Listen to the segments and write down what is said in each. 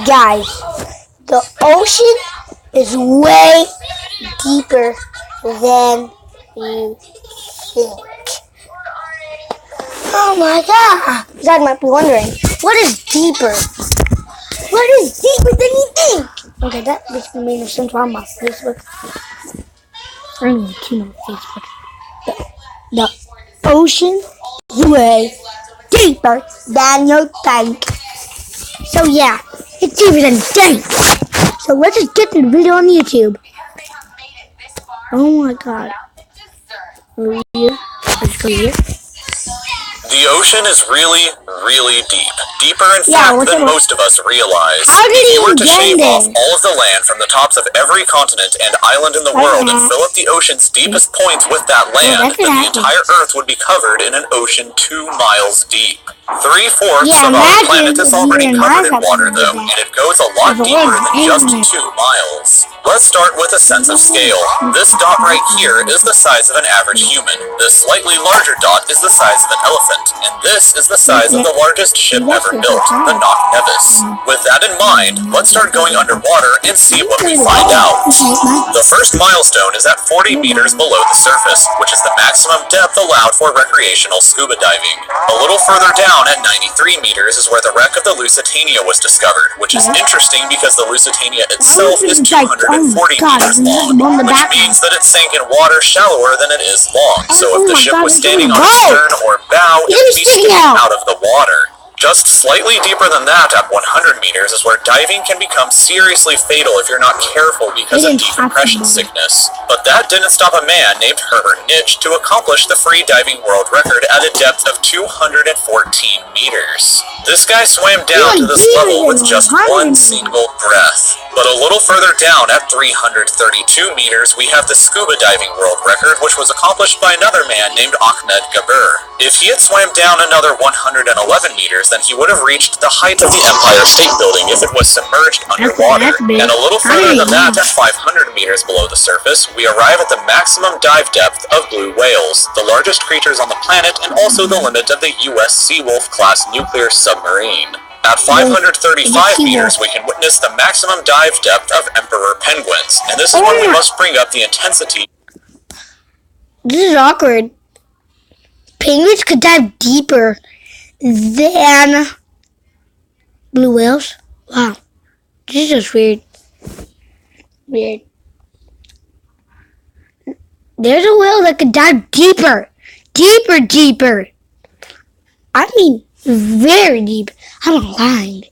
Guys, the ocean is way deeper than you think. Oh my god! You guys might be wondering, what is deeper? What is deeper than you think? Okay, that basically made no sense on my Facebook. I don't even know Facebook. The ocean is way deeper than you think. So yeah, it's deeper than you think. So let's just get the video on YouTube. Oh my god. Over here. Let's go here. The ocean is really, really deep. Deeper, in fact, than most of us realize. If you were to shave off all of the land from the tops of every continent and island in the world and fill up the ocean's deepest points with that land, then the entire Earth would be covered in an ocean 2 miles deep. 3/4 of our planet is already covered in water, though, and it goes a lot deeper than just 2 miles. Let's start with a sense of scale. This dot right here is the size of an average human. This slightly larger dot is the size of an elephant, and this is the size of the largest ship ever built, the Knock Nevis. With that in mind, let's start going underwater and see what we find out. The first milestone is at 40 meters below the surface, which is the maximum depth allowed for recreational scuba diving. A little further down, at 93 meters, is where the wreck of the Lusitania was discovered, which is interesting because the Lusitania itself is 240 meters long, which means that it sank in water shallower than it is long, so if the ship was standing on its stern or bow, it would be sticking out of the water. Just slightly deeper than that, at 100 meters, is where diving can become seriously fatal if you're not careful because of decompression sickness. But that didn't stop a man named Herbert Nitsch to accomplish the free diving world record at a depth of 214 meters. This guy swam down to this level with just one single breath. But a little further down, at 332 meters, we have the scuba diving world record, which was accomplished by another man named Ahmed Gabir. If he had swam down another 111 meters, then he would have reached the height of the Empire State Building if it was submerged underwater. And a little further than that, at 500 meters below the surface, we arrive at the maximum dive depth of blue whales, the largest creatures on the planet and also the limit of the U.S. Seawolf class nuclear submarine. At 535 meters, we can witness the maximum dive depth of emperor penguins, and this is when we must bring up the intensity. This is awkward. Penguins could dive deeper than blue whales? Wow. This is just weird. Weird. There's a whale that could dive deeper. Deeper. I mean, very deep. I'm not lying.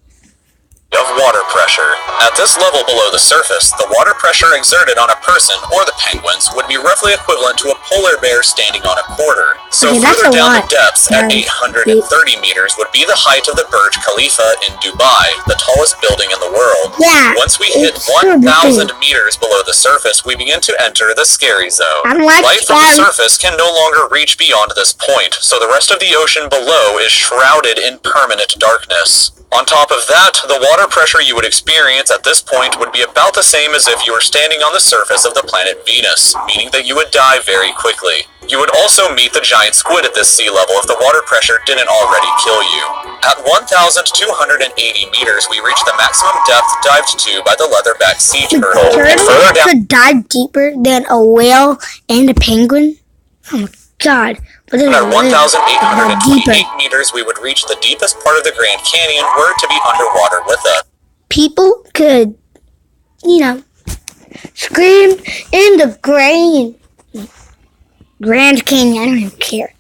Of water pressure. At this level below the surface, the water pressure exerted on a person or the penguins would be roughly equivalent to a polar bear standing on a quarter. So further down the depths, at 830 meters, would be the height of the Burj Khalifa in Dubai, the tallest building in the world. Yeah, once we hit 1,000 meters below the surface, we begin to enter the scary zone. Light from the surface can no longer reach beyond this point, so the rest of the ocean below is shrouded in permanent darkness. On top of that, the water pressure you would experience at this point would be about the same as if you were standing on the surface of the planet Venus, meaning that you would die very quickly. You would also meet the giant squid at this sea level if the water pressure didn't already kill you. At 1,280 meters, we reach the maximum depth dived to by the leatherback sea turtle. And further down, could dive deeper than a whale and a penguin? Oh my god. At 1,828 meters, we would reach the deepest part of the Grand Canyon were it to be underwater with us. People could, scream in the Grand Canyon. I don't even care.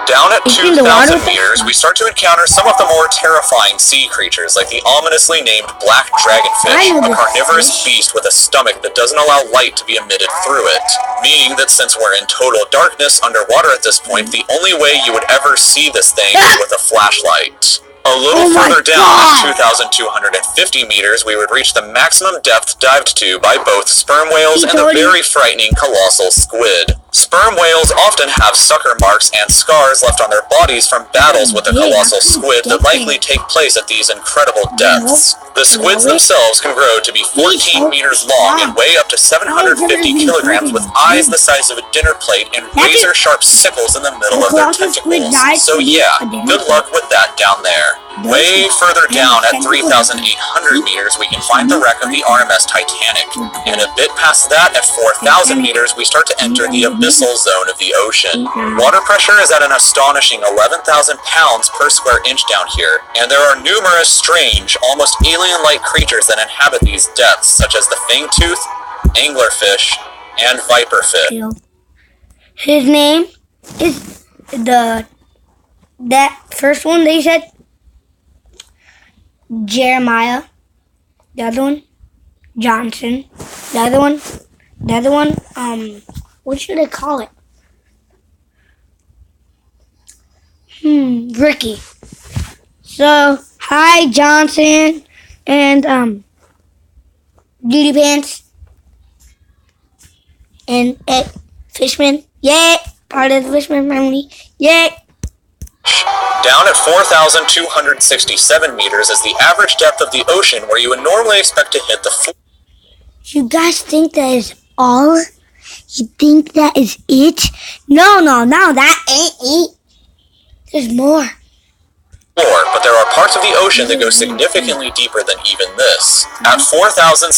Down at 2,000 meters, we start to encounter some of the more terrifying sea creatures, like the ominously named black dragonfish, a carnivorous beast with a stomach that doesn't allow light to be emitted through it, meaning that since we're in total darkness underwater at this point, the only way you would ever see this thing is with a flashlight. A little further down, at 2,250 meters, we would reach the maximum depth dived to by both sperm whales and the very frightening colossal squid. Sperm whales often have sucker marks and scars left on their bodies from battles with the colossal squid that likely take place at these incredible depths. The squids themselves can grow to be 14 meters long and weigh up to 750 kilograms with eyes the size of a dinner plate and razor-sharp sickles in the middle of their tentacles. So yeah, good luck with that down there. Way further down at 3,800 meters, we can find the wreck of the RMS Titanic. And a bit past that, at 4,000 meters, we start to enter the abyssal zone of the ocean. Water pressure is at an astonishing 11,000 pounds per square inch down here, and there are numerous strange, almost alien-like creatures that inhabit these depths, such as the fangtooth, anglerfish, and viperfish. His name is that first one they said Jeremiah. The other one Johnson. The other one what should I call it? Ricky. So hi Johnson and Duty Pants and Ed Fishman. Yeah, part of the Fishman family. Yeah. Down at 4,267 meters is the average depth of the ocean where you would normally expect to hit the floor. You guys think that is all? You think that is it? No, that ain't it. There's more. But there are parts of the ocean that go significantly deeper than even this. At 4,791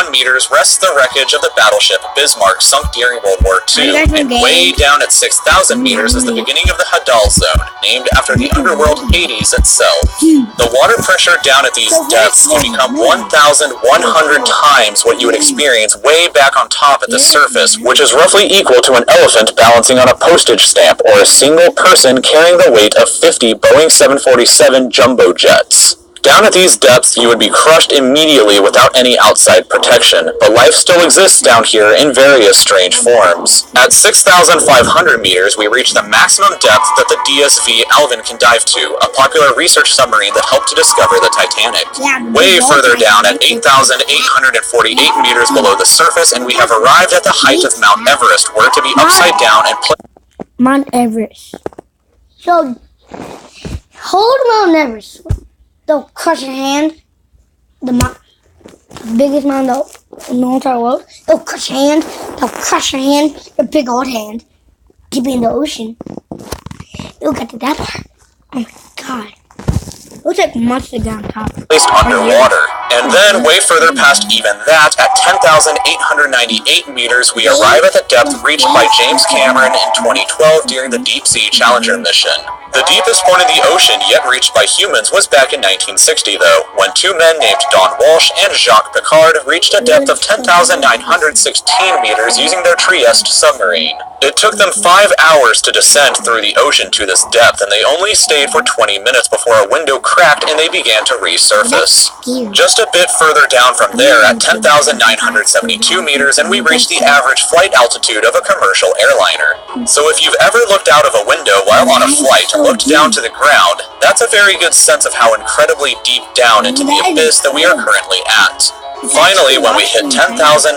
meters rests the wreckage of the battleship Bismarck, sunk during World War II, and way down at 6,000 meters is the beginning of the Hadal Zone, named after the underworld Hades itself. The water pressure down at these depths can become 1,100 times what you would experience way back on top at the surface, which is roughly equal to an elephant balancing on a postage stamp or a single person carrying the weight of 50 Boeing 747 jumbo jets. Down at these depths, you would be crushed immediately without any outside protection, but life still exists down here in various strange forms. At 6,500 meters, we reach the maximum depth that the DSV Alvin can dive to, a popular research submarine that helped to discover the Titanic. Way further down at 8,848 meters below the surface, and we have arrived at the height of Mount Everest, where to be upside down and Mount Everest. So, hold Mount Everest. They'll crush your hand. The biggest mountain in the entire world. They'll crush your hand. They'll crush your hand. Your big old hand. Keep you in the ocean. You'll get to that part. Oh my god. It looks like monster down top. Placed underwater. And then, way further past even that, at 10,898 meters, we arrive at the depth reached by James Cameron in 2012 during the Deep Sea Challenger mission. The deepest point in the ocean yet reached by humans was back in 1960, though, when two men named Don Walsh and Jacques Piccard reached a depth of 10,916 meters using their Trieste submarine. It took them 5 hours to descend through the ocean to this depth, and they only stayed for 20 minutes before a window cracked and they began to resurface. Just a bit further down from there, at 10,972 meters, and we reached the average flight altitude of a commercial airliner. So if you've ever looked out of a window while on a flight and looked down to the ground, that's a very good sense of how incredibly deep down into the abyss that we are currently at. Finally, when we hit 10,994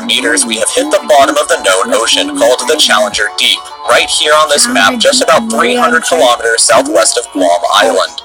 meters, we have hit the bottom of the known ocean called the Challenger Deep, right here on this map, just about 300 kilometers southwest of Guam Island.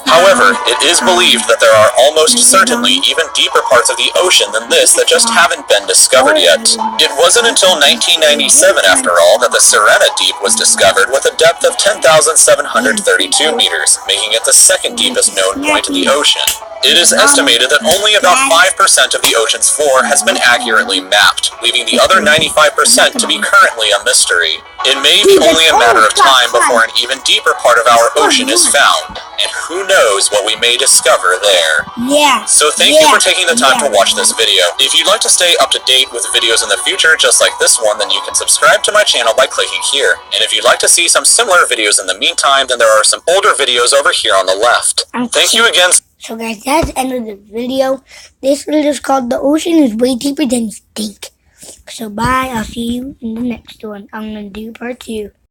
However, it is believed that there are almost certainly even deeper parts of the ocean than this that just haven't been discovered yet. It wasn't until 1997, after all, that the Sirena Deep was discovered with a depth of 10,732 meters, making it the second deepest known point in the ocean. It is estimated that only about 5% of the ocean's floor has been accurately mapped, leaving the other 95% to be currently a mystery. It may be only a matter of time before an even deeper part of our ocean is found, and who knows what we may discover there. So thank you for taking the time to watch this video. If you'd like to stay up to date with videos in the future just like this one, then you can subscribe to my channel by clicking here. And if you'd like to see some similar videos in the meantime, then there are some older videos over here on the left. Thank you again. So guys, that's the end of the video. This video is called The Ocean is Way Deeper Than You Think. So bye, I'll see you in the next one. I'm going to do part 2.